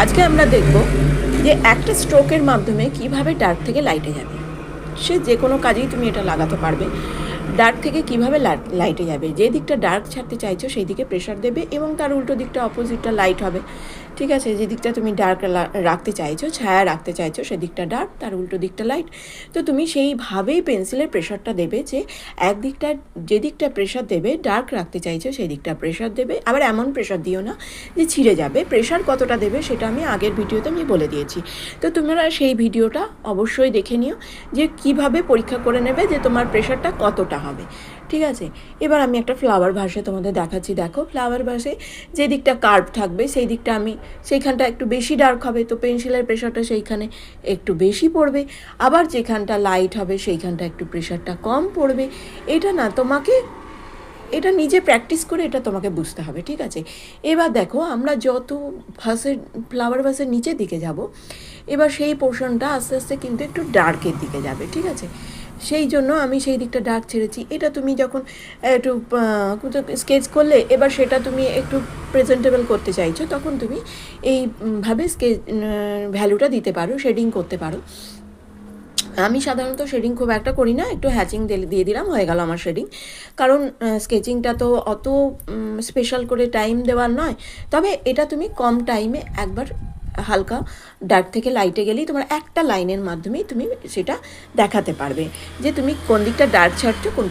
আজকে আমরা দেখব যে একটা স্ট্রোকের মাধ্যমে কিভাবে ডার্ক থেকে লাইটে যাবে। সে যে কোনো কাজেই তুমি এটা লাগাতে পারবে। ডার্ক থেকে কিভাবে লাইটে যাবে, যে দিকটা ডার্ক ছাড়তে চাইছো সেই দিকে প্রেশার দেবে এবং তার উল্টো দিকটা অপোজিটটা লাইট হবে। ঠিক আছে, যে দিকটা তুমি ডার্ক রাখতে চাইছো, ছায়া রাখতে চাইছো, সেদিকটা ডার্ক, তার উল্টো দিকটা লাইট। তো তুমি সেইভাবেই পেন্সিলের প্রেশারটা দেবে যে একদিকটা, যে দিকটা প্রেশার দেবে ডার্ক রাখতে চাইছো সেই দিকটা প্রেশার দেবে। আবার এমন প্রেশার দিও না যে ছিঁড়ে যাবে। প্রেশার কতটা দেবে সেটা আমি আগের ভিডিওতে আমি বলে দিয়েছি। তো তোমরা সেই ভিডিওটা অবশ্যই দেখে নিও যে কিভাবে পরীক্ষা করে নেবে যে তোমার প্রেশারটা কতটা হবে। ঠিক আছে, এবার আমি একটা ফ্লাওয়ার ভাসে তোমাদের দেখাচ্ছি। দেখো, ফ্লাওয়ার ভাসে যে দিকটা কার্ভ থাকবে সেই দিকটা আমি, সেইখানটা একটু বেশি ডার্ক হবে, তো পেন্সিলের প্রেশারটা সেইখানে একটু বেশি পড়বে। আবার যেখানটা লাইট হবে সেইখানটা একটু প্রেশারটা কম পড়বে। এটা না, তোমাকে এটা নিজে প্র্যাকটিস করে এটা তোমাকে বুঝতে হবে। ঠিক আছে, এবার দেখো আমরা যত ভাসের, ফ্লাওয়ার ভাসের নিচের দিকে যাব, এবার সেই পোর্শনটা আস্তে আস্তে কিন্তু একটু ডার্কের দিকে যাবে। ঠিক আছে, সেই জন্য আমি সেই দিকটা ডার্ক ছেড়েছি। এটা তুমি যখন একটু স্কেচ করলে, এবার সেটা তুমি একটু প্রেজেন্টেবল করতে চাইছো, তখন তুমি এইভাবে ভ্যালুটা দিতে পারো, শেডিং করতে পারো। আমি সাধারণত শেডিং খুব একটা করি না, একটু হ্যাচিং দিয়ে দিলাম, হয়ে গেল আমার শেডিং। কারণ স্কেচিংটা তো অত স্পেশাল করে টাইম দেওয়ার নয়। তবে এটা তুমি কম টাইমে একবার হালকা ডার্ক থেকে লাইটে গেলেই তোমার একটা লাইনের মাধ্যমেই তুমি সেটা দেখাতে পারবে যে তুমি কোন দিকটা ডার্ক ছাড়ছো, কোন